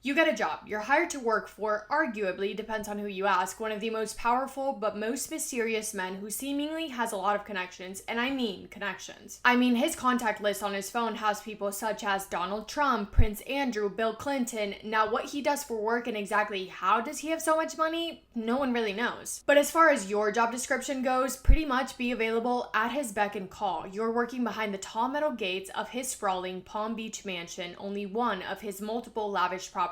You get a job. You're hired to work for, arguably, depends on who you ask, one of the most powerful but most mysterious men who seemingly has a lot of connections, and I mean connections. His contact list on his phone has people such as Donald Trump, Prince Andrew, Bill Clinton. Now, what he does for work and exactly how does he have so much money, no one really knows. But as far as your job description goes, pretty much be available at his beck and call. You're working behind the tall metal gates of his sprawling Palm Beach mansion, only one of his multiple lavish properties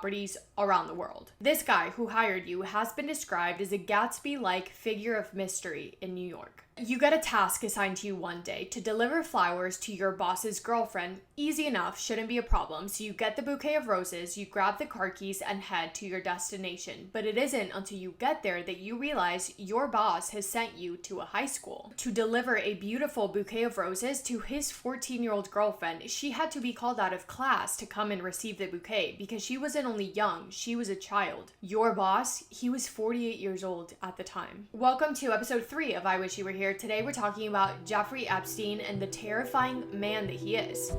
around the world. This guy who hired you has been described as a Gatsby-like figure of mystery in New York. You get a task assigned to you one day to deliver flowers to your boss's girlfriend. Easy enough, shouldn't be a problem. So you get the bouquet of roses, you grab the car keys and head to your destination. But it isn't until you get there that you realize your boss has sent you to a high school to deliver a beautiful bouquet of roses to his 14-year-old girlfriend. She had to be called out of class to come and receive the bouquet because she wasn't only young, she was a child. Your boss, he was 48 years old at the time. Welcome to episode 3 of I Wish You Were Here. Today we're talking about Jeffrey Epstein and the terrifying man that he is.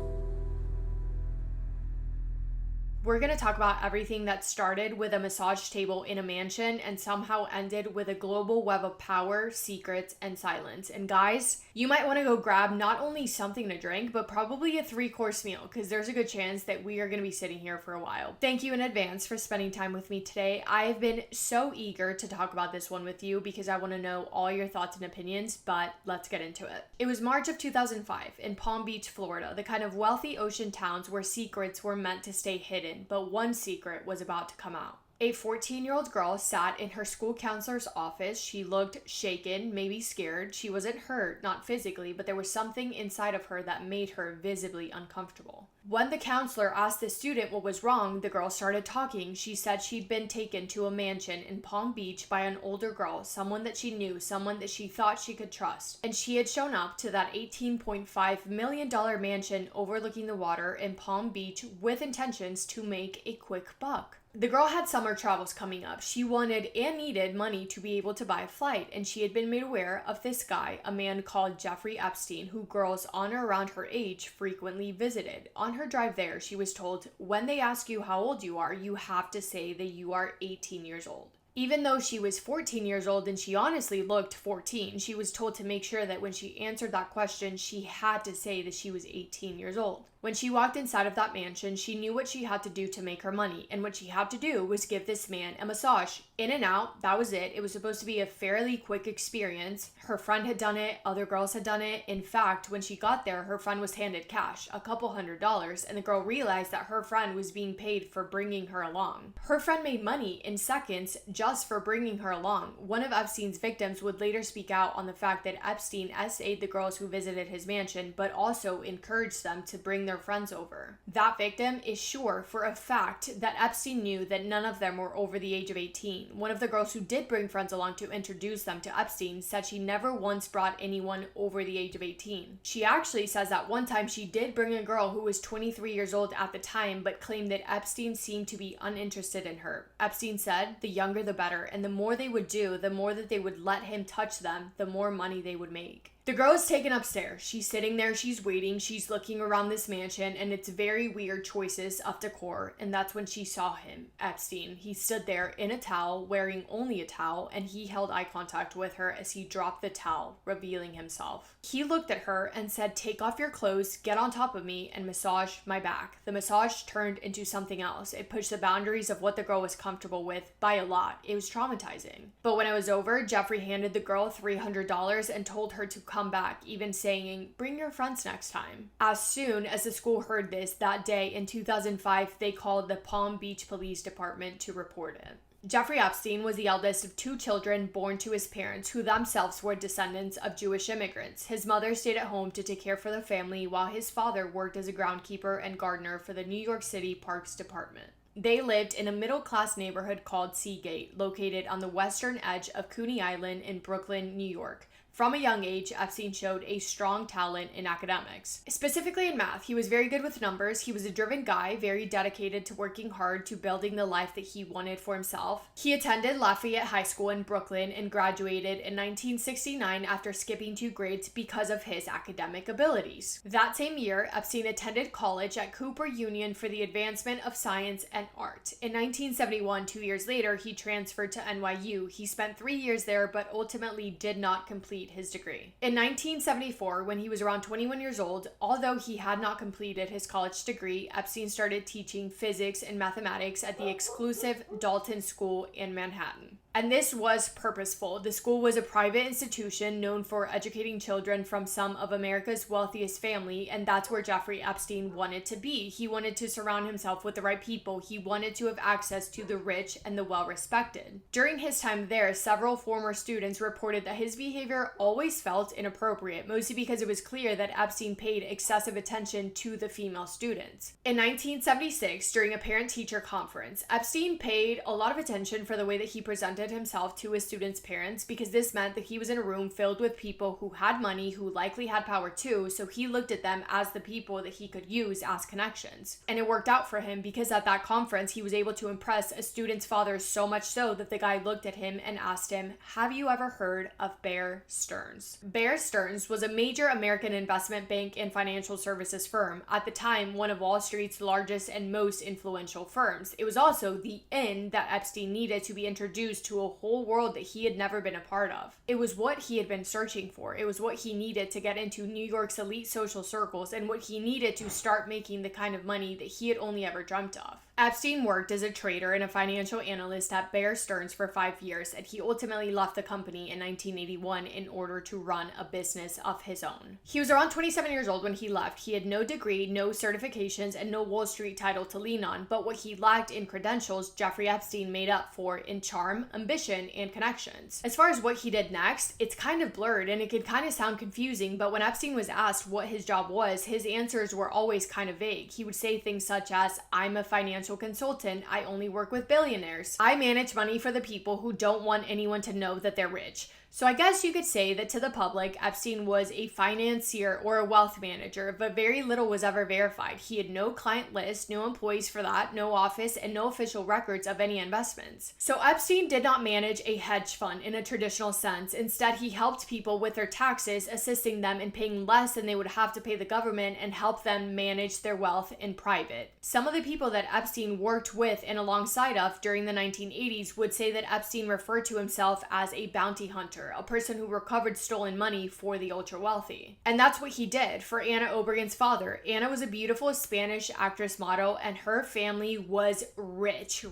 We're going to talk about everything that started with a massage table in a mansion and somehow ended with a global web of power, secrets, and silence. And guys, you might want to go grab not only something to drink, but probably a 3-course meal because there's a good chance that we are going to be sitting here for a while. Thank you in advance for spending time with me today. I've been so eager to talk about this one with you because I want to know all your thoughts and opinions, but let's get into it. It was March of 2005 in Palm Beach, Florida, the kind of wealthy ocean towns where secrets were meant to stay hidden. But one secret was about to come out. A 14-year-old girl sat in her school counselor's office. She looked shaken, maybe scared. She wasn't hurt, not physically, but there was something inside of her that made her visibly uncomfortable. When the counselor asked the student what was wrong, the girl started talking. She said she'd been taken to a mansion in Palm Beach by an older girl, someone that she knew, someone that she thought she could trust. And she had shown up to that $18.5 million mansion overlooking the water in Palm Beach with intentions to make a quick buck. The girl had summer travels coming up. She wanted and needed money to be able to buy a flight, and she had been made aware of this guy, a man called Jeffrey Epstein, who girls on or around her age frequently visited. On her drive there, she was told, when they ask you how old you are, you have to say that you are 18 years old. Even though she was 14 years old and she honestly looked 14, she was told to make sure that when she answered that question, she had to say that she was 18 years old. When she walked inside of that mansion, she knew what she had to do to make her money, and what she had to do was give this man a massage. In and out, that was it. It was supposed to be a fairly quick experience. Her friend had done it, other girls had done it. In fact, when she got there, her friend was handed cash, a couple $100s, and the girl realized that her friend was being paid for bringing her along. Her friend made money in seconds just for bringing her along. One of Epstein's victims would later speak out on the fact that Epstein SA'd the girls who visited his mansion, but also encouraged them to bring their friends over. That victim is sure for a fact that Epstein knew that none of them were over the age of 18. One of the girls who did bring friends along to introduce them to Epstein said she never once brought anyone over the age of 18. She actually says that one time she did bring a girl who was 23 years old at the time, but claimed that Epstein seemed to be uninterested in her. Epstein said the younger the better, and the more they would do, the more that they would let him touch them, the more money they would make. The girl is taken upstairs. She's sitting there, she's waiting, she's looking around this mansion, and it's very weird choices of decor, and that's when she saw him, Epstein. He stood there in a towel, wearing only a towel, and he held eye contact with her as he dropped the towel, revealing himself. He looked at her and said, "Take off your clothes, get on top of me, and massage my back." The massage turned into something else. It pushed the boundaries of what the girl was comfortable with by a lot. It was traumatizing. But when it was over, Jeffrey handed the girl $300 and told her to come back, even saying, "Bring your friends next time." As soon as the school heard this, that day in 2005, they called the Palm Beach Police Department to report it. Jeffrey Epstein was the eldest of 2 children born to his parents, who themselves were descendants of Jewish immigrants. His mother stayed at home to take care for the family, while his father worked as a groundskeeper and gardener for the New York City Parks Department. They lived in a middle-class neighborhood called Seagate, located on the western edge of Coney Island in Brooklyn, New York. From a young age, Epstein showed a strong talent in academics. Specifically in math, he was very good with numbers. He was a driven guy, very dedicated to working hard to building the life that he wanted for himself. He attended Lafayette High School in Brooklyn and graduated in 1969 after skipping 2 grades because of his academic abilities. That same year, Epstein attended college at Cooper Union for the advancement of science and art. In 1971, 2 years later, he transferred to NYU. He spent 3 years there, but ultimately did not complete his degree. In 1974, when he was around 21 years old, although he had not completed his college degree, Epstein started teaching physics and mathematics at the exclusive Dalton School in Manhattan. And this was purposeful. The school was a private institution known for educating children from some of America's wealthiest family, and that's where Jeffrey Epstein wanted to be. He wanted to surround himself with the right people. He wanted to have access to the rich and the well-respected. During his time there, several former students reported that his behavior always felt inappropriate, mostly because it was clear that Epstein paid excessive attention to the female students. In 1976, during a parent-teacher conference, Epstein paid a lot of attention for the way that he presented himself to his students' parents, because this meant that he was in a room filled with people who had money, who likely had power too, so he looked at them as the people that he could use as connections. And it worked out for him, because at that conference he was able to impress a student's father so much so that the guy looked at him and asked him, "Have you ever heard of Bear Stearns?" Bear Stearns was a major American investment bank and financial services firm, at the time one of Wall Street's largest and most influential firms. It was also the in that Epstein needed to be introduced to a whole world that he had never been a part of. It was what he had been searching for. It was what he needed to get into New York's elite social circles, and what he needed to start making the kind of money that he had only ever dreamt of. Epstein worked as a trader and a financial analyst at Bear Stearns for 5 years, and he ultimately left the company in 1981 in order to run a business of his own. He was around 27 years old when he left. He had no degree, no certifications, and no Wall Street title to lean on, but what he lacked in credentials, Jeffrey Epstein made up for in charm, ambition, and connections. As far as what he did next, it's kind of blurred and it could kind of sound confusing, but when Epstein was asked what his job was, his answers were always kind of vague. He would say things such as, "I'm a financial consultant. I only work with billionaires. I manage money for the people who don't want anyone to know that they're rich." So I guess you could say that to the public, Epstein was a financier or a wealth manager, but very little was ever verified. He had no client list, no employees for that, no office, and no official records of any investments. So Epstein did not manage a hedge fund in a traditional sense. Instead, he helped people with their taxes, assisting them in paying less than they would have to pay the government, and help them manage their wealth in private. Some of the people that Epstein worked with and alongside of during the 1980s would say that Epstein referred to himself as a bounty hunter, a person who recovered stolen money for the ultra-wealthy. And that's what he did for Anna Obregon's father. Anna was a beautiful Spanish actress model, and her family was rich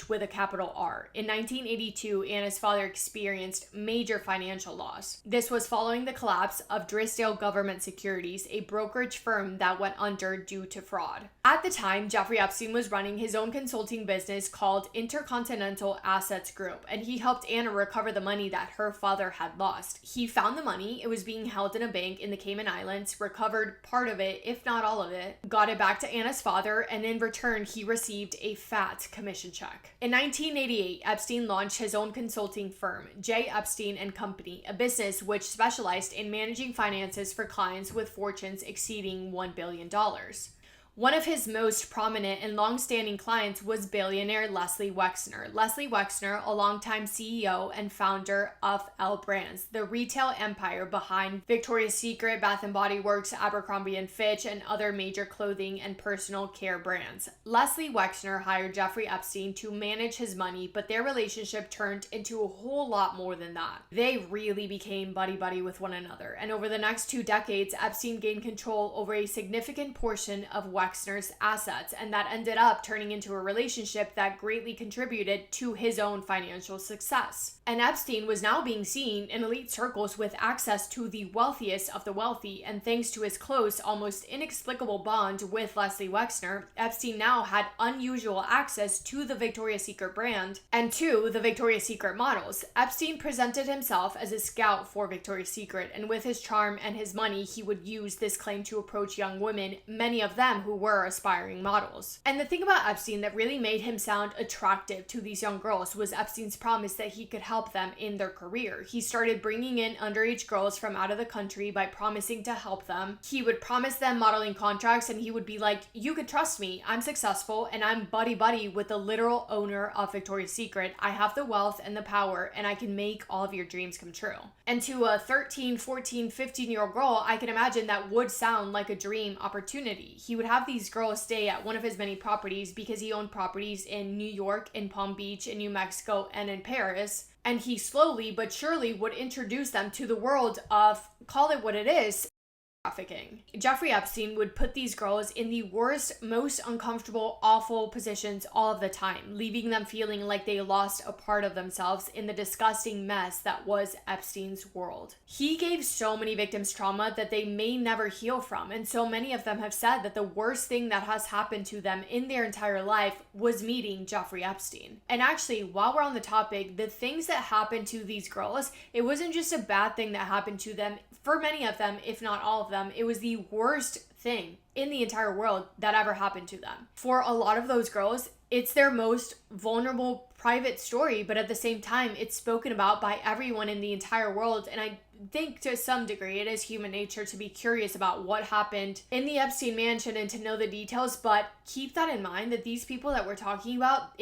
with a capital R. In 1982, Anna's father experienced major financial loss. This was following the collapse of Drysdale Government Securities, a brokerage firm that went under due to fraud. At the time, Jeffrey Epstein was running his own consulting business called Intercontinental Assets Group, and he helped Anna recover the money that her father had lost. He found the money. It was being held in a bank in the Cayman Islands, recovered part of it, if not all of it, got it back to Anna's father, and in return, he received a fat commission check. In 1988, Epstein launched his own consulting firm, J. Epstein and Company, a business which specialized in managing finances for clients with fortunes exceeding $1 billion. One of his most prominent and long-standing clients was billionaire Leslie Wexner. Leslie Wexner, a longtime CEO and founder of L Brands, the retail empire behind Victoria's Secret, Bath & Body Works, Abercrombie & Fitch, and other major clothing and personal care brands. Leslie Wexner hired Jeffrey Epstein to manage his money, but their relationship turned into a whole lot more than that. They really became buddy-buddy with one another, and over the next 2 decades, Epstein gained control over a significant portion of Wexner's assets, and that ended up turning into a relationship that greatly contributed to his own financial success. And Epstein was now being seen in elite circles with access to the wealthiest of the wealthy, and thanks to his close, almost inexplicable bond with Leslie Wexner, Epstein now had unusual access to the Victoria's Secret brand and to the Victoria's Secret models. Epstein presented himself as a scout for Victoria's Secret, and with his charm and his money, he would use this claim to approach young women, many of them who who were aspiring models. And the thing about Epstein that really made him sound attractive to these young girls was Epstein's promise that he could help them in their career. He started bringing in underage girls from out of the country by promising to help them. He would promise them modeling contracts, and he would be like, you could trust me, I'm successful and I'm buddy with the literal owner of Victoria's Secret. I have the wealth and the power, and I can make all of your dreams come true. And to a 13, 14, 15-year-old girl, I can imagine that would sound like a dream opportunity. He would have these girls stay at one of his many properties because he owned properties in New York, in Palm Beach, in New Mexico, and in Paris. And he slowly but surely would introduce them to the world of, call it what it is, trafficking. Jeffrey Epstein would put these girls in the worst, most uncomfortable, awful positions all of the time, leaving them feeling like they lost a part of themselves in the disgusting mess that was Epstein's world. He gave so many victims trauma that they may never heal from, and so many of them have said that the worst thing that has happened to them in their entire life was meeting Jeffrey Epstein. And actually, while we're on the topic, the things that happened to these girls, it wasn't just a bad thing that happened to them. For many of them, if not all of them, it was the worst thing in the entire world that ever happened to them. For a lot of those girls, it's their most vulnerable private story, but at the same time, it's spoken about by everyone in the entire world. And I think to some degree it is human nature to be curious about what happened in the Epstein mansion and to know the details, but keep that in mind that these people that we're talking about,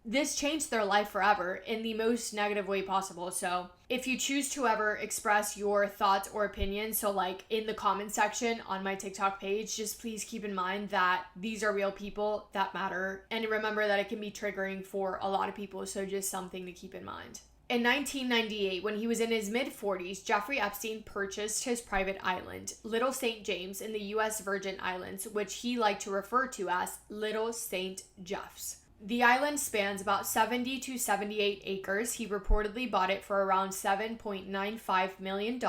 this changed their life forever in the most negative way possible. So if you choose to ever express your thoughts or opinions, so like in the comment section on my TikTok page, just please keep in mind that these are real people that matter. And remember that it can be triggering for a lot of people. So just something to keep in mind. In 1998, when he was in his mid-40s, Jeffrey Epstein purchased his private island, Little St. James, in the U.S. Virgin Islands, which he liked to refer to as Little St. Jeffs. The island spans about 70 to 78 acres. He reportedly bought it for around $7.95 million.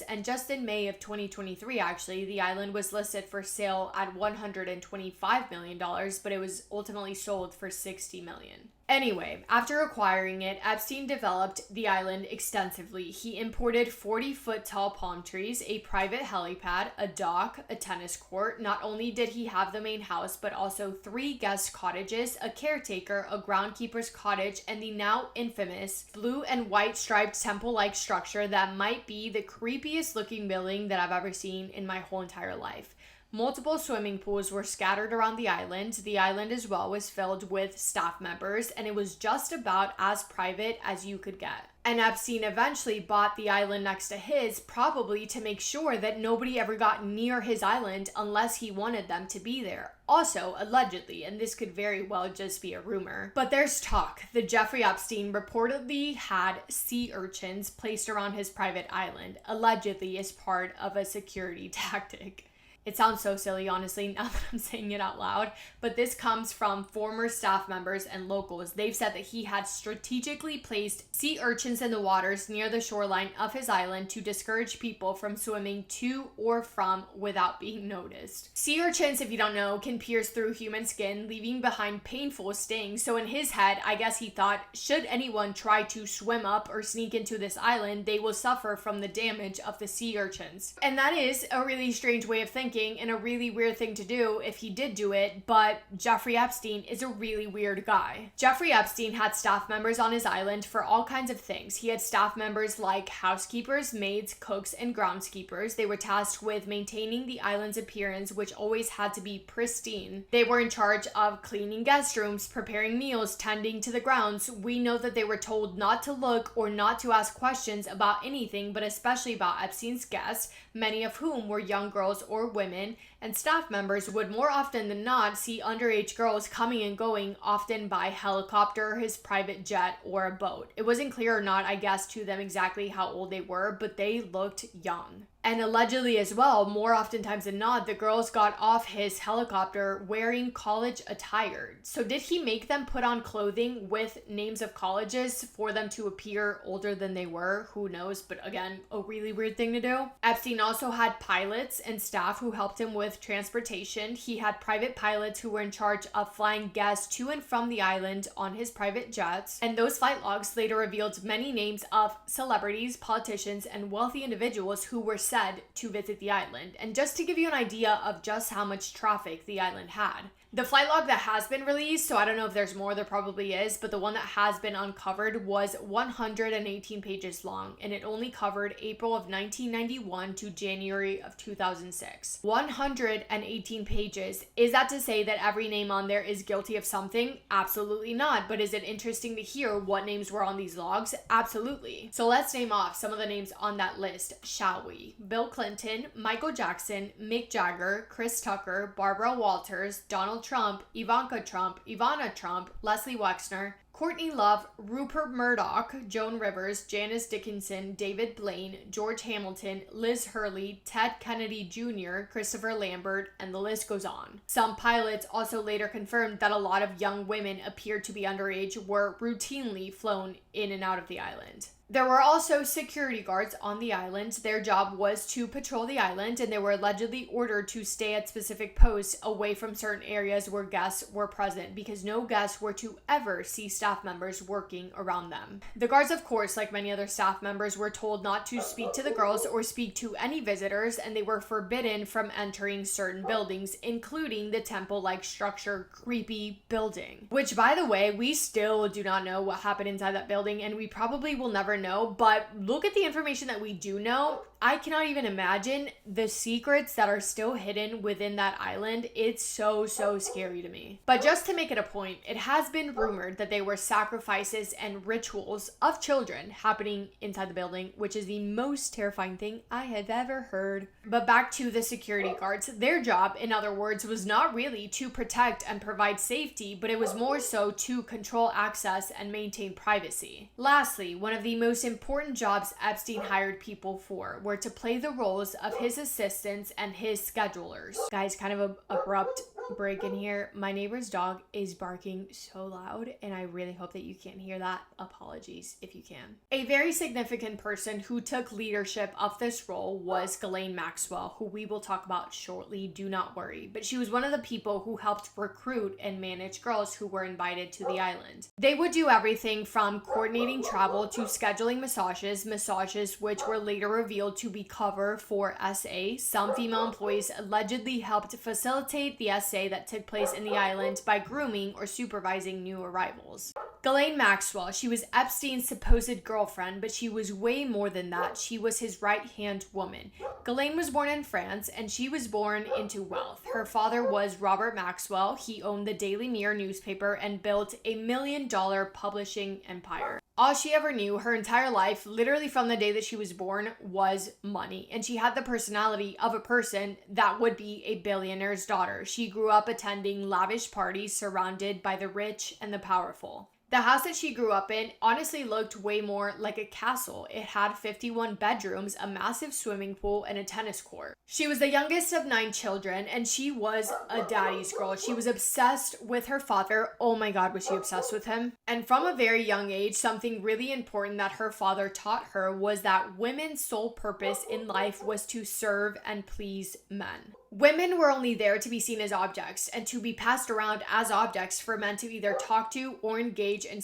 And just in May of 2023, actually, the island was listed for sale at $125 million, but it was ultimately sold for $60 million. Anyway, after acquiring it, Epstein developed the island extensively. He imported 40-foot tall palm trees, a private helipad, a dock, a tennis court. Not only did he have the main house, but also 3 guest cottages, a caretaker, a groundkeeper's cottage, and the now infamous blue and white striped temple-like structure that might be the creepiest looking building that I've ever seen in my whole entire life. Multiple swimming pools were scattered around the island. The island as well was filled with staff members, and it was just about as private as you could get. And Epstein eventually bought the island next to his, probably to make sure that nobody ever got near his island unless he wanted them to be there. Also, allegedly, and this could very well just be a rumor, but there's talk that Jeffrey Epstein reportedly had sea urchins placed around his private island, allegedly as part of a security tactic. It sounds so silly, honestly, now that I'm saying it out loud, but this comes from former staff members and locals. They've said that he had strategically placed sea urchins in the waters near the shoreline of his island to discourage people from swimming to or from without being noticed. Sea urchins, if you don't know, can pierce through human skin, leaving behind painful stings. So in his head, I guess he thought, should anyone try to swim up or sneak into this island, they will suffer from the damage of the sea urchins. And that is a really strange way of thinking and a really weird thing to do if he did do it, but Jeffrey Epstein is a really weird guy. Jeffrey Epstein had staff members on his island for all kinds of things. He had staff members like housekeepers, maids, cooks, and groundskeepers. They were tasked with maintaining the island's appearance, which always had to be pristine. They were in charge of cleaning guest rooms, preparing meals, tending to the grounds. We know that they were told not to look or not to ask questions about anything, but especially about Epstein's guests, many of whom were young girls or women, and staff members would more often than not see underage girls coming and going, often by helicopter, his private jet, or a boat. It wasn't clear or not, I guess, to them exactly how old they were, but they looked young. And allegedly as well, more oftentimes than not, the girls got off his helicopter wearing college attire. So did he make them put on clothing with names of colleges for them to appear older than they were? Who knows? But again, a really weird thing to do. Epstein also had pilots and staff who helped him with with transportation. He had private pilots who were in charge of flying guests to and from the island on his private jets. And those flight logs later revealed many names of celebrities, politicians, and wealthy individuals who were said to visit the island. And just to give you an idea of just how much traffic the island had, the flight log that has been released, so I don't know if there's more, there probably is, but the one that has been uncovered was 118 pages long, and it only covered April of 1991 to January of 2006. 118 pages. Is that to say that every name on there is guilty of something? Absolutely not. But is it interesting to hear what names were on these logs? Absolutely. So let's name off some of the names on that list, shall we? Bill Clinton, Michael Jackson, Mick Jagger, Chris Tucker, Barbara Walters, Donald Trump, Ivanka Trump, Ivana Trump, Leslie Wexner, Courtney Love, Rupert Murdoch, Joan Rivers, Janice Dickinson, David Blaine, George Hamilton, Liz Hurley, Ted Kennedy Jr., Christopher Lambert, and the list goes on. Some pilots also later confirmed that a lot of young women appeared to be underage were routinely flown in and out of the island. There were also security guards on the island. Their job was to patrol the island, and they were allegedly ordered to stay at specific posts away from certain areas where guests were present because no guests were to ever see staff members working around them. The guards, of course, like many other staff members, were told not to speak to the girls or speak to any visitors, and they were forbidden from entering certain buildings, including the temple-like structure creepy building. Which, by the way, we still do not know what happened inside that building, and we probably will never know, but look at the information that we do know. I cannot even imagine the secrets that are still hidden within that island. It's so scary to me. But just to make it a point, it has been rumored that there were sacrifices and rituals of children happening inside the building, which is the most terrifying thing I have ever heard. But back to the security guards. Their job, in other words, was not really to protect and provide safety, but it was more so to control access and maintain privacy. Lastly, one of the most important jobs Epstein hired people for were to play the roles of his assistants and his schedulers. Guys, kind of an abrupt break in here. My neighbor's dog is barking so loud, and I really hope that you can't hear that. Apologies if you can. A very significant person who took leadership of this role was Ghislaine Maxwell, who we will talk about shortly, do not worry. But she was one of the people who helped recruit and manage girls who were invited to the island. They would do everything from coordinating travel to scheduling massages which were later revealed to be cover for SA. Some female employees allegedly helped facilitate the SA that took place in the island by grooming or supervising new arrivals. Ghislaine Maxwell, she was Epstein's supposed girlfriend, but she was way more than that. She was his right-hand woman. Ghislaine was born in France, and she was born into wealth. Her father was Robert Maxwell. He owned the Daily Mirror newspaper and built a $1 million publishing empire. All she ever knew her entire life, literally from the day that she was born, was money. And she had the personality of a person that would be a billionaire's daughter. She grew up attending lavish parties surrounded by the rich and the powerful. The house that she grew up in honestly looked way more like a castle. It had 51 bedrooms, a massive swimming pool, and a tennis court. She was the youngest of 9 children, and she was a daddy's girl. She was obsessed with her father. Oh my God, was she obsessed with him? And from a very young age, something really important that her father taught her was that women's sole purpose in life was to serve and please men. Women were only there to be seen as objects and to be passed around as objects for men to either talk to or engage in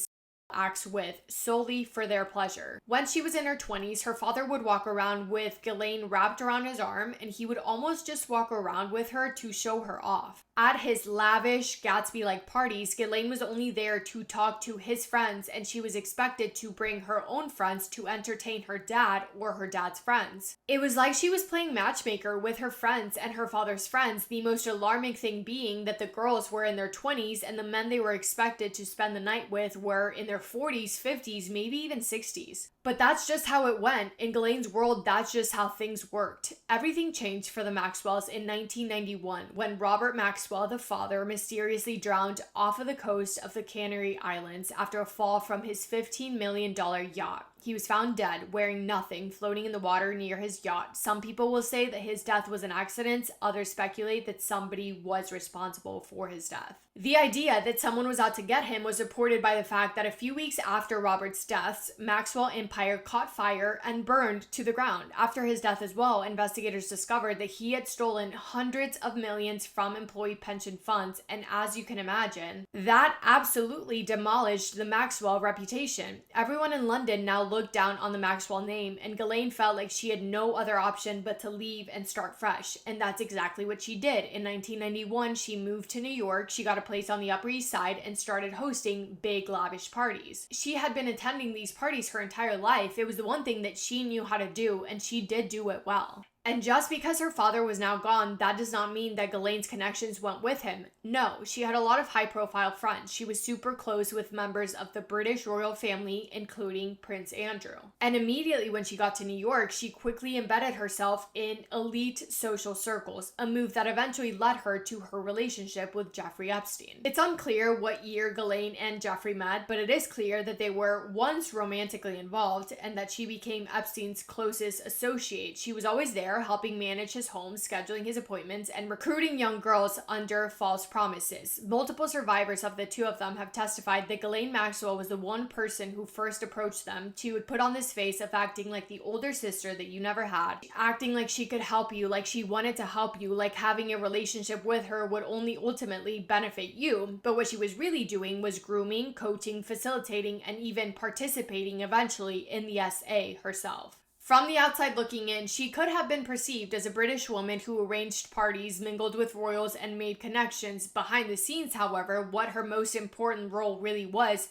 acts with solely for their pleasure. When she was in her 20s, her father would walk around with Ghislaine wrapped around his arm, and he would almost just walk around with her to show her off. At his lavish Gatsby-like parties, Ghislaine was only there to talk to his friends, and she was expected to bring her own friends to entertain her dad or her dad's friends. It was like she was playing matchmaker with her friends and her father's friends, the most alarming thing being that the girls were in their 20s and the men they were expected to spend the night with were in their 40s, 50s, maybe even 60s. But that's just how it went. In Ghislaine's world, that's just how things worked. Everything changed for the Maxwells in 1991 when Robert Maxwell, the father, mysteriously drowned off of the coast of the Canary Islands after a fall from his $15 million yacht. He was found dead, wearing nothing, floating in the water near his yacht. Some people will say that his death was an accident. Others speculate that somebody was responsible for his death. The idea that someone was out to get him was supported by the fact that a few weeks after Robert's death, Maxwell Empire caught fire and burned to the ground. After his death as well, investigators discovered that he had stolen hundreds of millions from employee pension funds, and as you can imagine, that absolutely demolished the Maxwell reputation. Everyone in London now looked down on the Maxwell name, and Ghislaine felt like she had no other option but to leave and start fresh, and that's exactly what she did. In 1991, she moved to New York. She got a place on the Upper East Side and started hosting big, lavish parties. She had been attending these parties her entire life. It was the one thing that she knew how to do, and she did do it well. And just because her father was now gone, that does not mean that Ghislaine's connections went with him. No, she had a lot of high-profile friends. She was super close with members of the British royal family, including Prince Andrew. And immediately when she got to New York, she quickly embedded herself in elite social circles, a move that eventually led her to her relationship with Jeffrey Epstein. It's unclear what year Ghislaine and Jeffrey met, but it is clear that they were once romantically involved and that she became Epstein's closest associate. She was always there, helping manage his home, scheduling his appointments, and recruiting young girls under false promises. Multiple survivors of the two of them have testified that Ghislaine Maxwell was the one person who first approached them. She would put on this face of acting like the older sister that you never had, acting like she could help you, like she wanted to help you, like having a relationship with her would only ultimately benefit you. But what she was really doing was grooming, coaching, facilitating, and even participating eventually in the SA herself. From the outside looking in, she could have been perceived as a British woman who arranged parties, mingled with royals, and made connections. Behind the scenes, however, what her most important role really was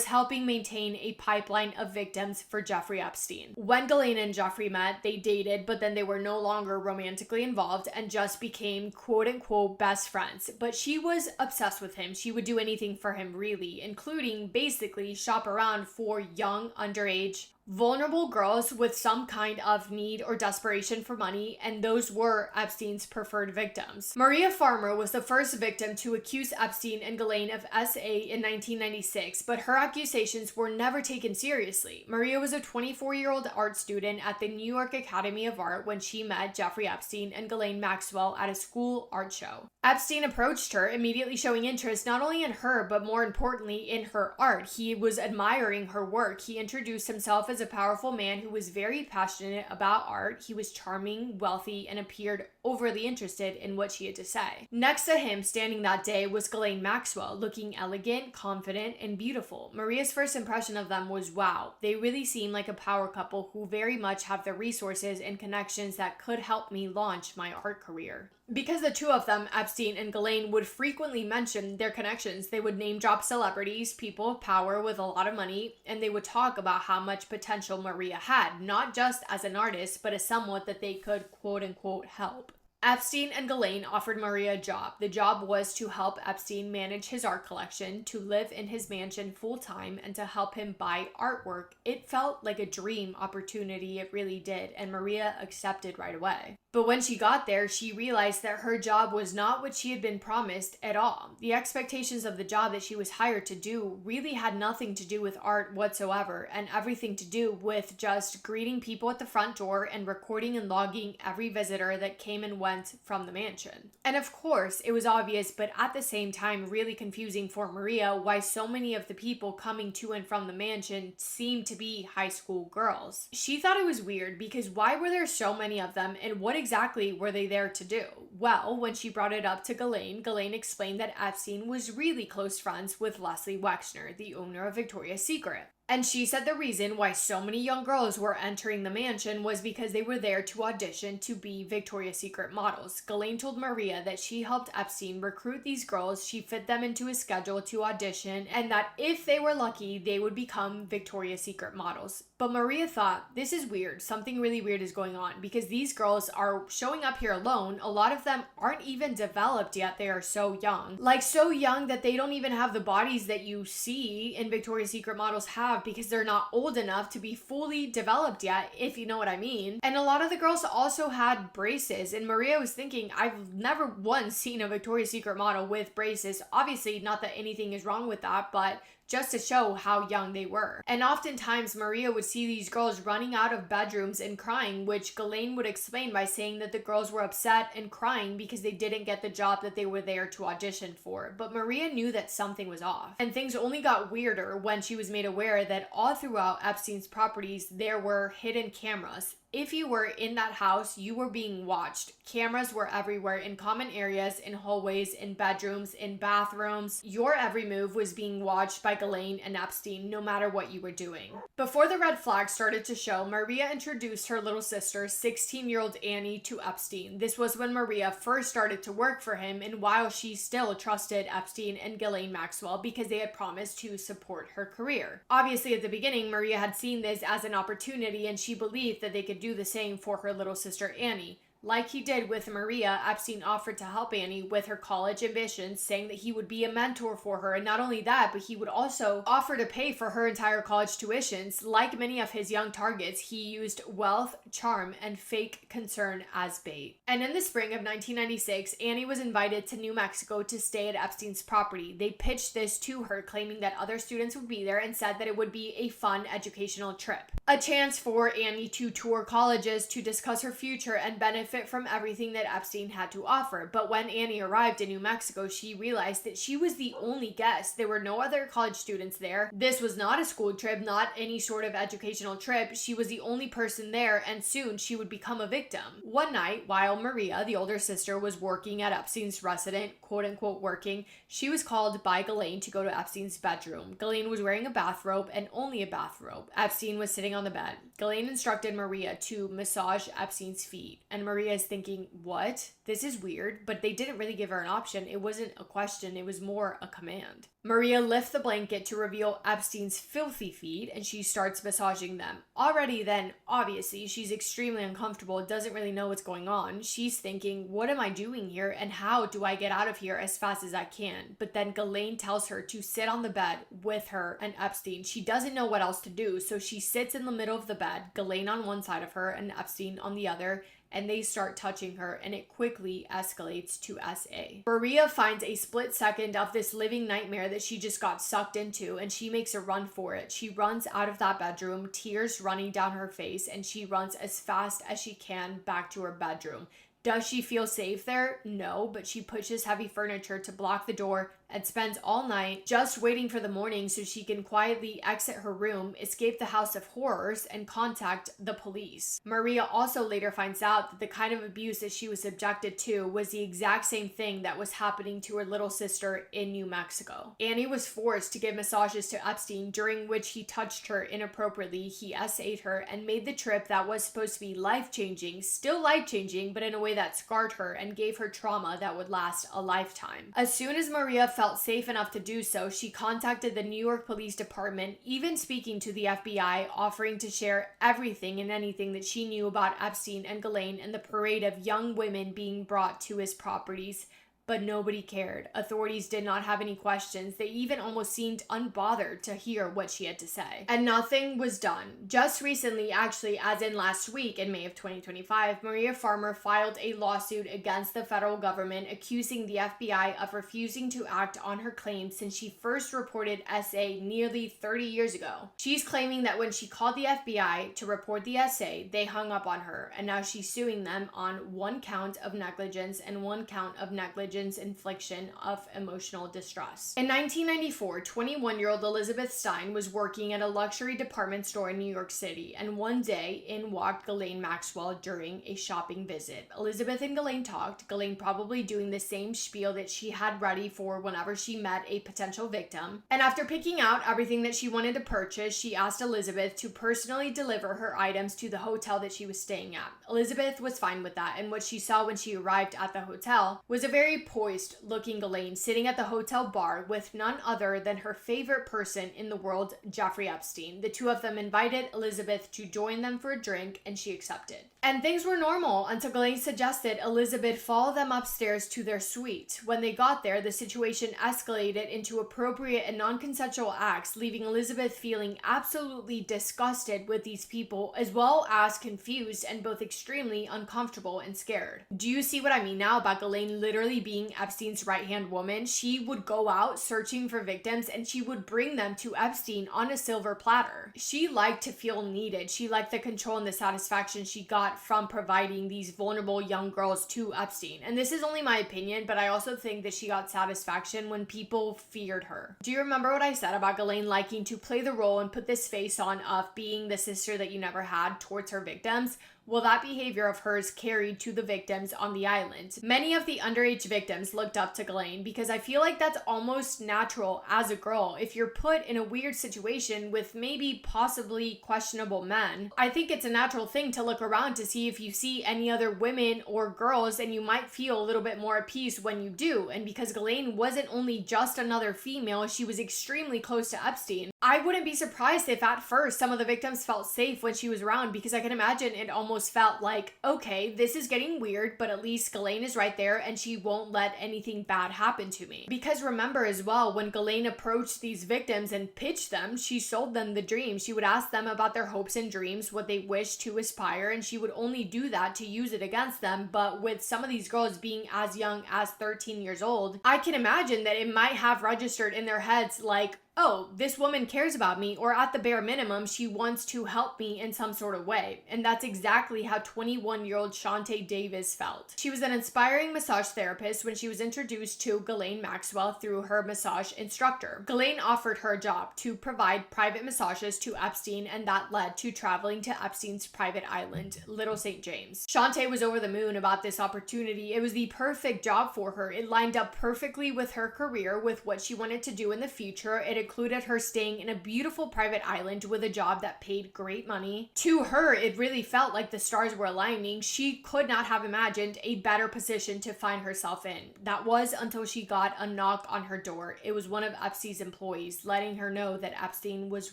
helping maintain a pipeline of victims for Jeffrey Epstein. When Ghislaine and Jeffrey met, they dated, but then they were no longer romantically involved and just became quote-unquote best friends. But she was obsessed with him. She would do anything for him, really, including basically shop around for young, underage, vulnerable girls with some kind of need or desperation for money, and those were Epstein's preferred victims. Maria Farmer was the first victim to accuse Epstein and Ghislaine of SA in 1996, but her accusations were never taken seriously. Maria was a 24-year-old art student at the New York Academy of Art when she met Jeffrey Epstein and Ghislaine Maxwell at a school art show. Epstein approached her, immediately showing interest not only in her, but more importantly in her art. He was admiring her work. He introduced himself as a powerful man who was very passionate about art. He was charming, wealthy, and appeared overly interested in what she had to say. Next to him, standing that day, was Ghislaine Maxwell, looking elegant, confident, and beautiful. Maria's first impression of them was, wow, they really seem like a power couple who very much have the resources and connections that could help me launch my art career. Because the two of them, Epstein and Ghislaine, would frequently mention their connections, they would name drop celebrities, people of power with a lot of money, and they would talk about how much potential Maria had, not just as an artist, but as someone that they could quote-unquote help. Epstein and Ghislaine offered Maria a job. The job was to help Epstein manage his art collection, to live in his mansion full-time, and to help him buy artwork. It felt like a dream opportunity, it really did, and Maria accepted right away. But when she got there, she realized that her job was not what she had been promised at all. The expectations of the job that she was hired to do really had nothing to do with art whatsoever, and everything to do with just greeting people at the front door and recording and logging every visitor that came and went from the mansion. And of course, it was obvious, but at the same time really confusing for Maria why so many of the people coming to and from the mansion seemed to be high school girls. She thought it was weird because why were there so many of them, and what exactly were they there to do? Well, when she brought it up to Ghislaine, Ghislaine explained that Epstein was really close friends with Leslie Wexner, the owner of Victoria's Secret. And she said the reason why so many young girls were entering the mansion was because they were there to audition to be Victoria's Secret models. Ghislaine told Maria that she helped Epstein recruit these girls, she fit them into his schedule to audition, and that if they were lucky, they would become Victoria's Secret models. But Maria thought, this is weird, something really weird is going on, because these girls are showing up here alone. A lot of them aren't even developed yet, they are so young. Like so young that they don't even have the bodies that you see in Victoria's Secret models have, because they're not old enough to be fully developed yet, if you know what I mean. And a lot of the girls also had braces, and Maria was thinking, I've never once seen a Victoria's Secret model with braces. Obviously, not that anything is wrong with that, but just to show how young they were. And oftentimes Maria would see these girls running out of bedrooms and crying, which Ghislaine would explain by saying that the girls were upset and crying because they didn't get the job that they were there to audition for. But Maria knew that something was off. And things only got weirder when she was made aware that all throughout Epstein's properties there were hidden cameras. If you were in that house, you were being watched. Cameras were everywhere, in common areas, in hallways, in bedrooms, in bathrooms. Your every move was being watched by Ghislaine and Epstein, no matter what you were doing. Before the red flags started to show, Maria introduced her little sister, 16-year-old Annie, to Epstein. This was when Maria first started to work for him, and while she still trusted Epstein and Ghislaine Maxwell because they had promised to support her career. Obviously, at the beginning, Maria had seen this as an opportunity, and she believed that they could do the same for her little sister Annie. Like he did with Maria, Epstein offered to help Annie with her college ambitions, saying that he would be a mentor for her, and not only that, but he would also offer to pay for her entire college tuitions. Like many of his young targets, he used wealth, charm, and fake concern as bait. And in the spring of 1996, Annie was invited to New Mexico to stay at Epstein's property. They pitched this to her, claiming that other students would be there, and said that it would be a fun educational trip. A chance for Annie to tour colleges, to discuss her future, and benefit from everything that Epstein had to offer. But when Annie arrived in New Mexico, she realized that she was the only guest. There were no other college students there. This was not a school trip, not any sort of educational trip. She was the only person there, and soon she would become a victim. One night, while Maria, the older sister, was working at Epstein's residence, quote-unquote working, she was called by Ghislaine to go to Epstein's bedroom. Ghislaine was wearing a bathrobe, and only a bathrobe. Epstein was sitting on the bed. Ghislaine instructed Maria to massage Epstein's feet, and Maria is thinking, what? This is weird, but they didn't really give her an option. It wasn't a question, it was more a command. Maria lifts the blanket to reveal Epstein's filthy feet, and she starts massaging them. Already then, obviously, she's extremely uncomfortable, doesn't really know what's going on. She's thinking, what am I doing here, and how do I get out of here as fast as I can? But then Ghislaine tells her to sit on the bed with her and Epstein. She doesn't know what else to do, so she sits in the middle of the bed, Ghislaine on one side of her and Epstein on the other, and they start touching her, and it quickly escalates to SA. Maria finds a split second of this living nightmare that she just got sucked into, and she makes a run for it. She runs out of that bedroom, tears running down her face, and she runs as fast as she can back to her bedroom. Does she feel safe there? No, but she pushes heavy furniture to block the door and spends all night just waiting for the morning so she can quietly exit her room, escape the house of horrors, and contact the police. Maria also later finds out that the kind of abuse that she was subjected to was the exact same thing that was happening to her little sister in New Mexico. Annie was forced to give massages to Epstein, during which he touched her inappropriately, he SA'd her, and made the trip that was supposed to be life-changing, still life-changing, but in a way that scarred her and gave her trauma that would last a lifetime. As soon as Maria felt safe enough to do so, she contacted the New York Police Department, even speaking to the FBI, offering to share everything and anything that she knew about Epstein and Ghislaine and the parade of young women being brought to his properties. But nobody cared. Authorities did not have any questions. They even almost seemed unbothered to hear what she had to say. And nothing was done. Just recently, actually, as in last week, in May of 2025, Maria Farmer filed a lawsuit against the federal government, accusing the FBI of refusing to act on her claims since she first reported SA nearly 30 years ago. She's claiming that when she called the FBI to report the SA, they hung up on her, and now she's suing them on one count of negligence and one count of negligence infliction of emotional distress. In 1994, 21-year-old Elizabeth Stein was working at a luxury department store in New York City, and one day in walked Ghislaine Maxwell during a shopping visit. Elizabeth and Ghislaine talked, Ghislaine probably doing the same spiel that she had ready for whenever she met a potential victim. And after picking out everything that she wanted to purchase, she asked Elizabeth to personally deliver her items to the hotel that she was staying at. Elizabeth was fine with that, and what she saw when she arrived at the hotel was a very poised looking Ghislaine sitting at the hotel bar with none other than her favorite person in the world, Jeffrey Epstein. The two of them invited Elizabeth to join them for a drink, and she accepted. And things were normal until Ghislaine suggested Elizabeth follow them upstairs to their suite. When they got there, the situation escalated into appropriate and non-consensual acts, leaving Elizabeth feeling absolutely disgusted with these people, as well as confused and both extremely uncomfortable and scared. Do you see what I mean now about Ghislaine literally being being Epstein's right-hand woman, she would go out searching for victims and she would bring them to Epstein on a silver platter. She liked to feel needed. She liked the control and the satisfaction she got from providing these vulnerable young girls to Epstein. And this is only my opinion, but I also think that she got satisfaction when people feared her. Do you remember what I said about Ghislaine liking to play the role and put this face on of being the sister that you never had towards her victims? Well, that behavior of hers carried to the victims on the island. Many of the underage victims looked up to Ghislaine because I feel like that's almost natural as a girl. If you're put in a weird situation with maybe possibly questionable men, I think it's a natural thing to look around to see if you see any other women or girls, and you might feel a little bit more at peace when you do. And because Ghislaine wasn't only just another female, she was extremely close to Epstein. I wouldn't be surprised if at first some of the victims felt safe when she was around, because I can imagine it almost felt like, okay, this is getting weird, but at least Ghislaine is right there and she won't let anything bad happen to me. Because remember as well, when Ghislaine approached these victims and pitched them, she sold them the dream. She would ask them about their hopes and dreams, what they wished to aspire, and she would only do that to use it against them. But with some of these girls being as young as 13 years old, I can imagine that it might have registered in their heads like, oh, this woman cares about me, or at the bare minimum, she wants to help me in some sort of way. And that's exactly how 21-year-old Shantae Davis felt. She was an inspiring massage therapist when she was introduced to Ghislaine Maxwell through her massage instructor. Ghislaine offered her a job to provide private massages to Epstein, and that led to traveling to Epstein's private island, Little St. James. Shantae was over the moon about this opportunity. It was the perfect job for her. It lined up perfectly with her career, with what she wanted to do in the future. It included her staying in a beautiful private island with a job that paid great money. To her, it really felt like the stars were aligning. She could not have imagined a better position to find herself in. That was until she got a knock on her door. It was one of Epstein's employees letting her know that Epstein was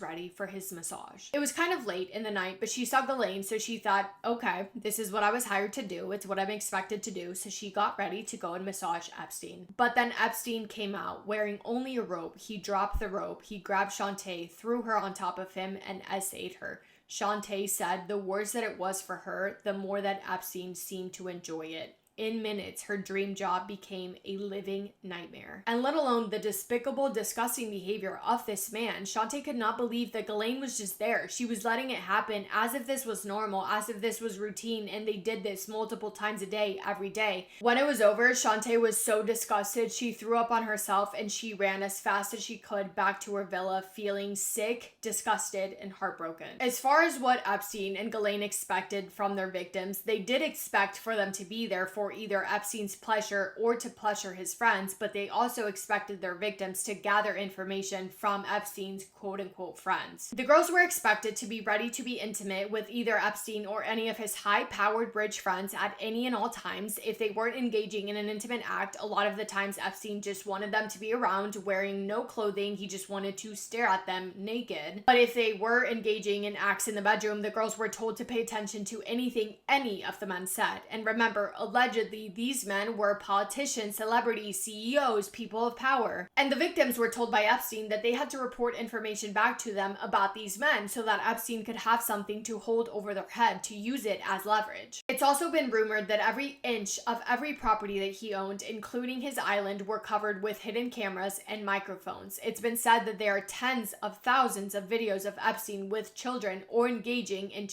ready for his massage. It was kind of late in the night, but she saw Ghislaine, so she thought, okay, this is what I was hired to do. It's what I'm expected to do. So she got ready to go and massage Epstein. But then Epstein came out wearing only a robe. He dropped the robe. He grabbed Shantae, threw her on top of him, and essayed her. Shantae said the worse that it was for her, the more that Epstein seemed to enjoy it. In minutes, her dream job became a living nightmare. And let alone the despicable, disgusting behavior of this man. Shantae could not believe that Ghislaine was just there. She was letting it happen as if this was normal, as if this was routine, and they did this multiple times a day, every day. When it was over, Shantae was so disgusted, she threw up on herself and she ran as fast as she could back to her villa, feeling sick, disgusted, and heartbroken. As far as what Epstein and Ghislaine expected from their victims, they did expect for them to be there for either Epstein's pleasure or to pleasure his friends, but they also expected their victims to gather information from Epstein's quote-unquote friends. The girls were expected to be ready to be intimate with either Epstein or any of his high-powered rich friends at any and all times. If they weren't engaging in an intimate act, a lot of the times Epstein just wanted them to be around wearing no clothing. He just wanted to stare at them naked. But if they were engaging in acts in the bedroom, the girls were told to pay attention to anything any of the men said. And remember, allegedly, these men were politicians, celebrities, CEOs, people of power. And the victims were told by Epstein that they had to report information back to them about these men so that Epstein could have something to hold over their head to use it as leverage. It's also been rumored that every inch of every property that he owned, including his island, were covered with hidden cameras and microphones. It's been said that there are tens of thousands of videos of Epstein with children or engaging in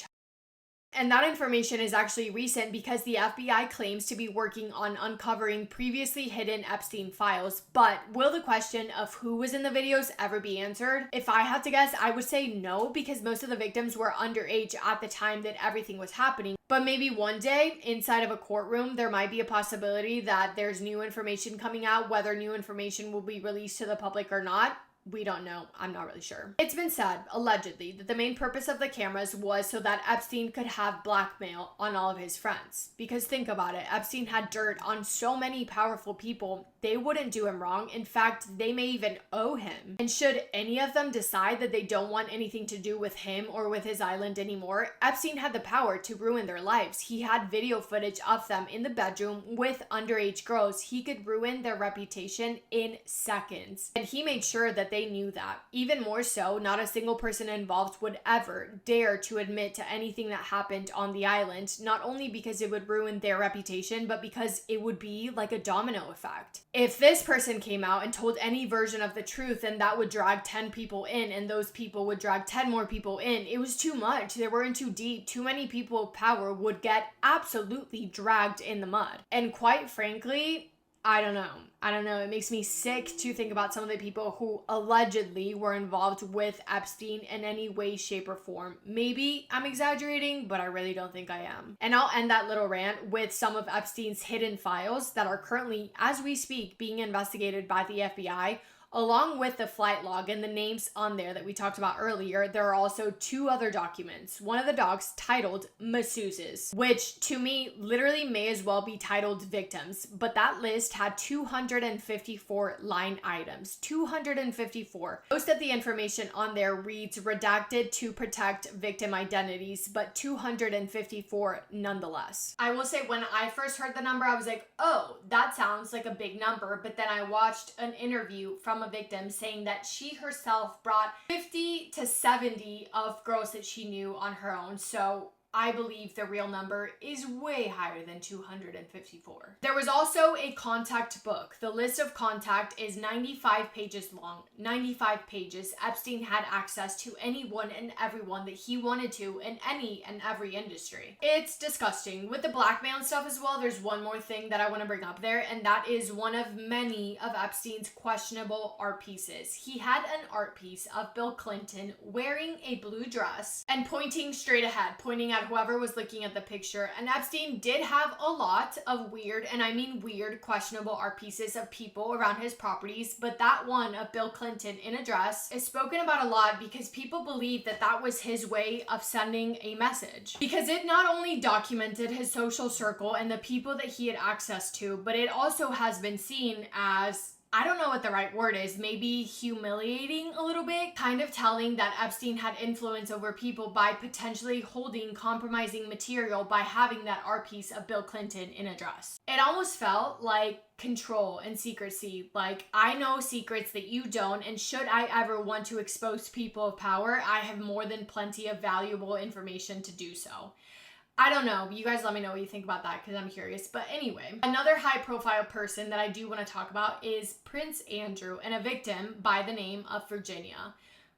and that information is actually recent because the FBI claims to be working on uncovering previously hidden Epstein files. But will the question of who was in the videos ever be answered? If I had to guess, I would say no, because most of the victims were underage at the time that everything was happening. But maybe one day, inside of a courtroom, there might be a possibility that there's new information coming out. Whether new information will be released to the public or not, we don't know. I'm not really sure. It's been said, allegedly, that the main purpose of the cameras was so that Epstein could have blackmail on all of his friends. Because think about it, Epstein had dirt on so many powerful people, they wouldn't do him wrong. In fact, they may even owe him. And should any of them decide that they don't want anything to do with him or with his island anymore, Epstein had the power to ruin their lives. He had video footage of them in the bedroom with underage girls. He could ruin their reputation in seconds. And he made sure that they knew that. Even more so, not a single person involved would ever dare to admit to anything that happened on the island, not only because it would ruin their reputation, but because it would be like a domino effect. If this person came out and told any version of the truth, then that would drag 10 people in, and those people would drag 10 more people in. It was too much. They were in too deep. Too many people of power would get absolutely dragged in the mud. And quite frankly, I don't know. It makes me sick to think about some of the people who allegedly were involved with Epstein in any way, shape, or form. Maybe I'm exaggerating, but I really don't think I am. And I'll end that little rant with some of Epstein's hidden files that are currently, as we speak, being investigated by the FBI. Along with the flight log and the names on there that we talked about earlier, there are also 2 other documents. One of the docs titled Masseuses, which to me literally may as well be titled victims, but that list had 254 line items. 254. Most of the information on there reads redacted to protect victim identities, but 254 nonetheless. I will say when I first heard the number, I was like, oh, that sounds like a big number, but then I watched an interview from a victim saying that she herself brought 50 to 70 of girls that she knew on her own. So I believe the real number is way higher than 254. There was also a contact book. The list of contact is 95 pages long. 95 pages. Epstein had access to anyone and everyone that he wanted to in any and every industry. It's disgusting. With the blackmail and stuff as well, there's one more thing that I want to bring up there, and that is one of many of Epstein's questionable art pieces. He had an art piece of Bill Clinton wearing a blue dress and pointing straight ahead, pointing at whoever was looking at the picture. And Epstein did have a lot of weird, and I mean weird, questionable art pieces of people around his properties, but that one of Bill Clinton in a dress is spoken about a lot because people believe that that was his way of sending a message. Because it not only documented his social circle and the people that he had access to, but it also has been seen as, I don't know what the right word is, maybe humiliating a little bit, kind of telling that Epstein had influence over people by potentially holding compromising material by having that art piece of Bill Clinton in a dress. It almost felt like control and secrecy, like I know secrets that you don't, and should I ever want to expose people of power, I have more than plenty of valuable information to do so. I don't know. You guys let me know what you think about that because I'm curious. But anyway, another high profile person that I do want to talk about is Prince Andrew and a victim by the name of Virginia.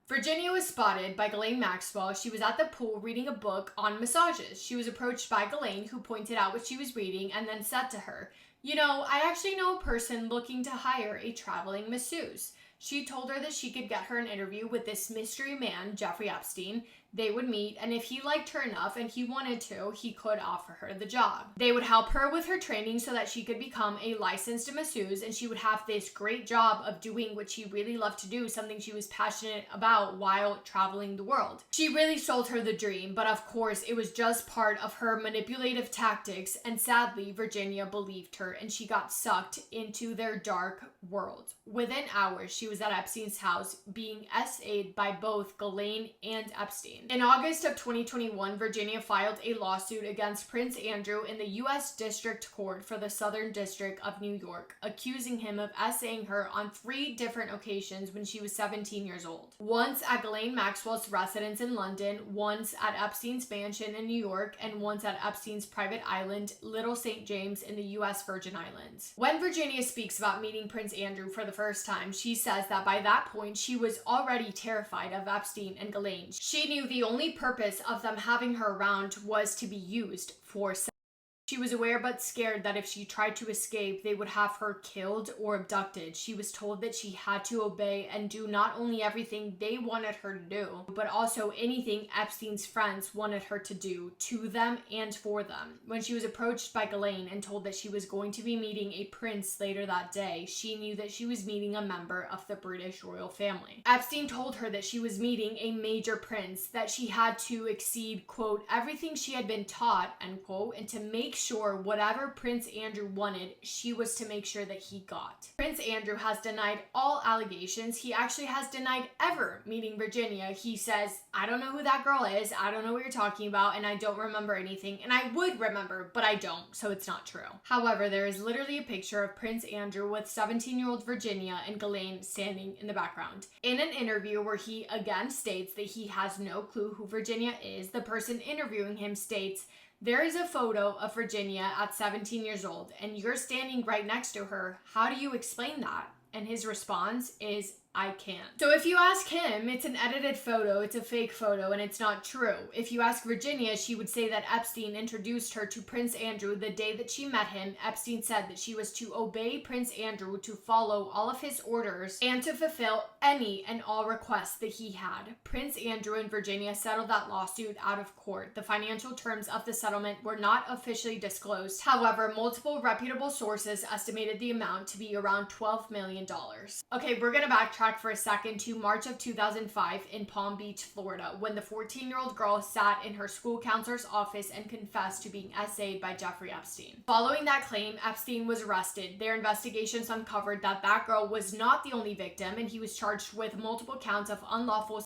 Virginia was spotted by Ghislaine Maxwell. She was at the pool reading a book on massages. She was approached by Ghislaine, who pointed out what she was reading and then said to her, "You know, I actually know a person looking to hire a traveling masseuse." She told her that she could get her an interview with this mystery man, Jeffrey Epstein. They would meet, and if he liked her enough and he wanted to, he could offer her the job. They would help her with her training so that she could become a licensed masseuse, and she would have this great job of doing what she really loved to do, something she was passionate about while traveling the world. She really sold her the dream, but of course it was just part of her manipulative tactics, and sadly Virginia believed her and she got sucked into their dark world. Within hours, she was at Epstein's house being SA'd by both Ghislaine and Epstein. In August of 2021, Virginia filed a lawsuit against Prince Andrew in the U.S. District Court for the Southern District of New York, accusing him of SAing her on 3 different occasions when she was 17 years old. Once at Ghislaine Maxwell's residence in London, once at Epstein's mansion in New York, and once at Epstein's private island, Little St. James in the U.S. Virgin Islands. When Virginia speaks about meeting Prince Andrew for the first time, she says that by that point, she was already terrified of Epstein and Ghislaine. She knew the only purpose of them having her around was to be used for sex. She was aware but scared that if she tried to escape, they would have her killed or abducted. She was told that she had to obey and do not only everything they wanted her to do, but also anything Epstein's friends wanted her to do to them and for them. When she was approached by Ghislaine and told that she was going to be meeting a prince later that day, she knew that she was meeting a member of the British royal family. Epstein told her that she was meeting a major prince, that she had to exceed, quote, everything she had been taught, end quote, and to make make sure whatever Prince Andrew wanted, she was to make sure that he got. Prince Andrew has denied all allegations. He actually has denied ever meeting Virginia. He says, I don't know who that girl is, I don't know what you're talking about, and I don't remember anything, and I would remember, but I don't, so it's not true. However, there is literally a picture of Prince Andrew with 17-year-old Virginia and Ghislaine standing in the background. In an interview where he again states that he has no clue who Virginia is, the person interviewing him states, there is a photo of Virginia at 17 years old, and you're standing right next to her. How do you explain that? And his response is, I can't. So if you ask him, it's an edited photo, it's a fake photo, and it's not true. If you ask Virginia, she would say that Epstein introduced her to Prince Andrew the day that she met him. Epstein said that she was to obey Prince Andrew, to follow all of his orders, and to fulfill any and all requests that he had. Prince Andrew and Virginia settled that lawsuit out of court. The financial terms of the settlement were not officially disclosed. However, multiple reputable sources estimated the amount to be around $12 million. Okay, we're gonna backtrack for a second to March of 2005 in Palm Beach, Florida, when the 14-year-old girl sat in her school counselor's office and confessed to being SA'd by Jeffrey Epstein. Following that claim, Epstein was arrested. Their investigations uncovered that that girl was not the only victim, and he was charged with multiple counts of unlawful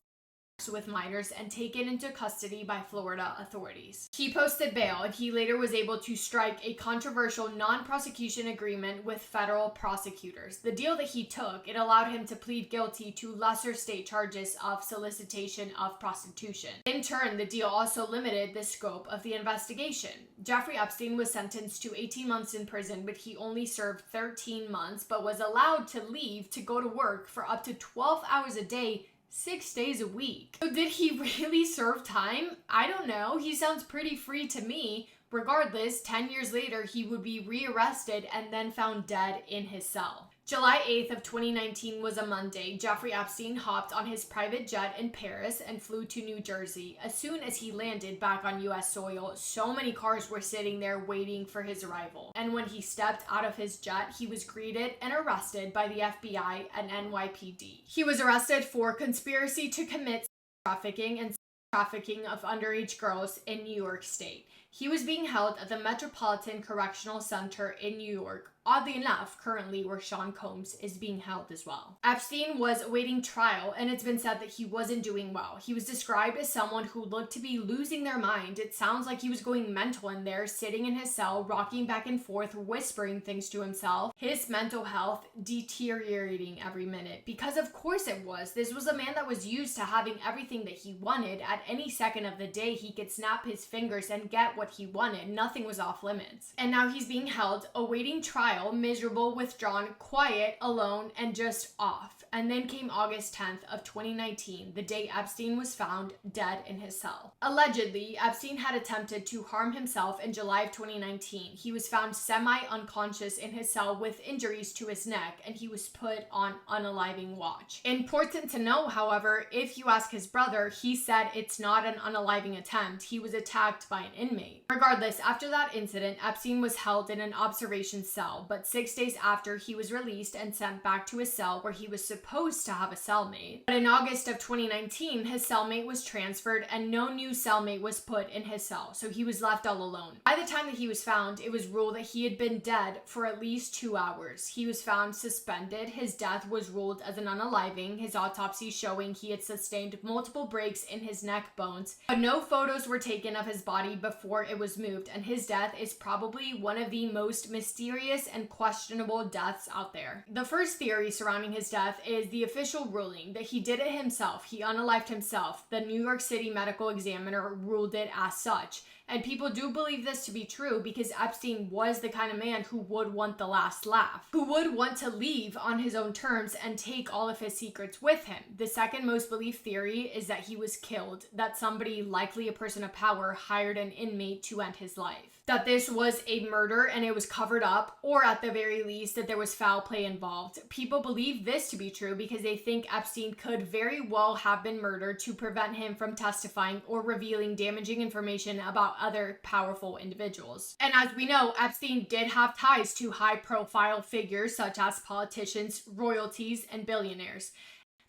with minors and taken into custody by Florida authorities. He posted bail, and he later was able to strike a controversial non-prosecution agreement with federal prosecutors. The deal that he took, it allowed him to plead guilty to lesser state charges of solicitation of prostitution. In turn, the deal also limited the scope of the investigation. Jeffrey Epstein was sentenced to 18 months in prison, but he only served 13 months, but was allowed to leave to go to work for up to 12 hours a day, 6 days a week. So did he really serve time? I don't know. He sounds pretty free to me. Regardless, 10 years later, he would be rearrested and then found dead in his cell. July 8th of 2019 was a Monday. Jeffrey Epstein hopped on his private jet in Paris and flew to New Jersey. As soon as he landed back on US soil, so many cars were sitting there waiting for his arrival. And when he stepped out of his jet, he was greeted and arrested by the FBI and NYPD. He was arrested for conspiracy to commit trafficking and trafficking of underage girls in New York State. He was being held at the Metropolitan Correctional Center in New York, oddly enough, currently where Sean Combs is being held as well. Epstein was awaiting trial, and it's been said that he wasn't doing well. He was described as someone who looked to be losing their mind. It sounds like he was going mental in there, sitting in his cell, rocking back and forth, whispering things to himself. His mental health deteriorating every minute, because of course it was. This was a man that was used to having everything that he wanted. At any second of the day, he could snap his fingers and get what he wanted. Nothing was off limits. And now he's being held, awaiting trial, miserable, withdrawn, quiet, alone, and just off. And then came August 10th of 2019, the day Epstein was found dead in his cell. Allegedly, Epstein had attempted to harm himself in July of 2019. He was found semi-unconscious in his cell with injuries to his neck, and he was put on unaliving watch. Important to know, however, if you ask his brother, he said it's not an unaliving attempt. He was attacked by an inmate. Regardless, after that incident, Epstein was held in an observation cell, but 6 days after, he was released and sent back to his cell where he was supposed to have a cellmate. But in August of 2019, his cellmate was transferred and no new cellmate was put in his cell, so he was left all alone. By the time that he was found, it was ruled that he had been dead for at least 2 hours. He was found suspended. His death was ruled as an unaliving, his autopsy showing he had sustained multiple breaks in his neck bones, but no photos were taken of his body before it was moved, and his death is probably one of the most mysterious and questionable deaths out there. The first theory surrounding his death is the official ruling that he did it himself. He unalived himself. The New York City medical examiner ruled it as such. And people do believe this to be true because Epstein was the kind of man who would want the last laugh, who would want to leave on his own terms and take all of his secrets with him. The second most believed theory is that he was killed, that somebody, likely a person of power, hired an inmate to end his life. That this was a murder and it was covered up, or at the very least that there was foul play involved. People believe this to be true because they think Epstein could very well have been murdered to prevent him from testifying or revealing damaging information about other powerful individuals. And as we know, Epstein did have ties to high-profile figures such as politicians, royalties, and billionaires.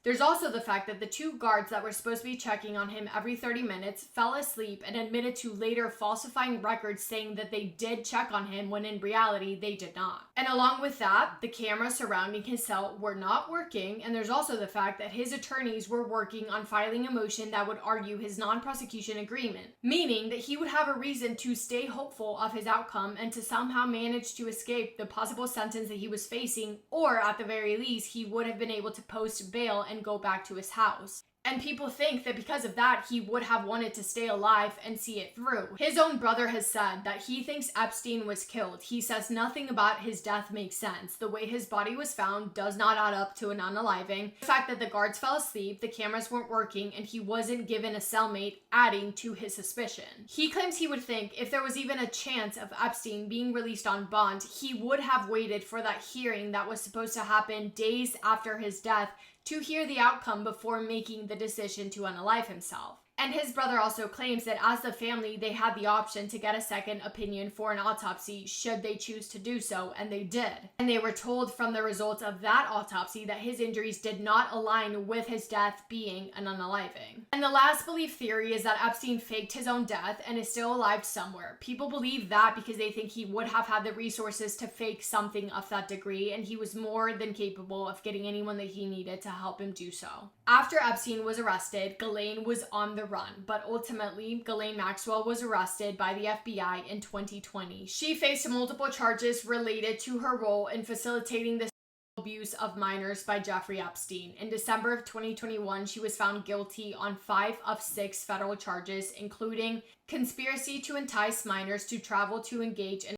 There's also the fact that the 2 guards that were supposed to be checking on him every 30 minutes fell asleep and admitted to later falsifying records saying that they did check on him when in reality they did not. And along with that, the cameras surrounding his cell were not working, and there's also the fact that his attorneys were working on filing a motion that would argue his non-prosecution agreement, meaning that he would have a reason to stay hopeful of his outcome and to somehow manage to escape the possible sentence that he was facing, or at the very least, he would have been able to post bail and go back to his house. And people think that because of that, he would have wanted to stay alive and see it through. His own brother has said that he thinks Epstein was killed. He says nothing about his death makes sense. The way his body was found does not add up to an unaliving. The fact that the guards fell asleep, the cameras weren't working, and he wasn't given a cellmate, adding to his suspicion. He claims he would think if there was even a chance of Epstein being released on bond, he would have waited for that hearing that was supposed to happen days after his death to hear the outcome before making the decision to unalive himself. And his brother also claims that as the family, they had the option to get a second opinion for an autopsy should they choose to do so, and they did. And they were told from the results of that autopsy that his injuries did not align with his death being an unaliving. And the last belief theory is that Epstein faked his own death and is still alive somewhere. People believe that because they think he would have had the resources to fake something of that degree, and he was more than capable of getting anyone that he needed to help him do so. After Epstein was arrested, Ghislaine was on the run, but ultimately, Ghislaine Maxwell was arrested by the FBI in 2020. She faced multiple charges related to her role in facilitating the abuse of minors by Jeffrey Epstein. In December of 2021, she was found guilty on 5 of 6 federal charges, including conspiracy to entice minors to travel to engage in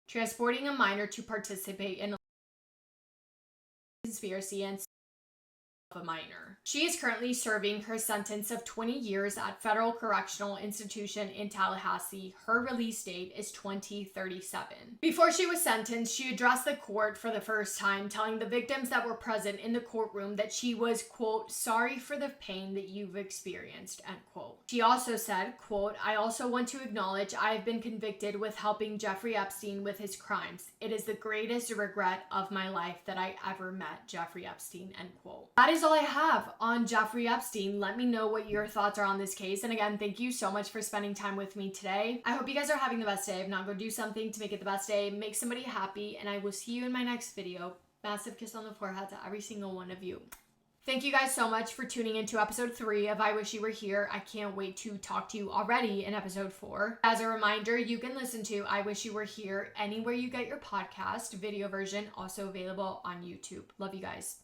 transporting a minor to participate in a conspiracy and a minor. She is currently serving her sentence of 20 years at Federal Correctional Institution in Tallahassee. Her release date is 2037. Before she was sentenced, she addressed the court for the first time, telling the victims that were present in the courtroom that she was, quote, sorry for the pain that you've experienced, end quote. She also said, quote, I also want to acknowledge I have been convicted with helping Jeffrey Epstein with his crimes. It is the greatest regret of my life that I ever met Jeffrey Epstein, end quote. That is all I have on Jeffrey Epstein. Let me know what your thoughts are on this case. And again, thank you so much for spending time with me today. I hope you guys are having the best day. If not, go do something to make it the best day. Make somebody happy. And I will see you in my next video. Massive kiss on the forehead to every single one of you. Thank you guys so much for tuning into episode 3 of I Wish You Were Here. I can't wait to talk to you already in episode 4. As a reminder, you can listen to I Wish You Were Here anywhere you get your podcast, video version, also available on YouTube. Love you guys.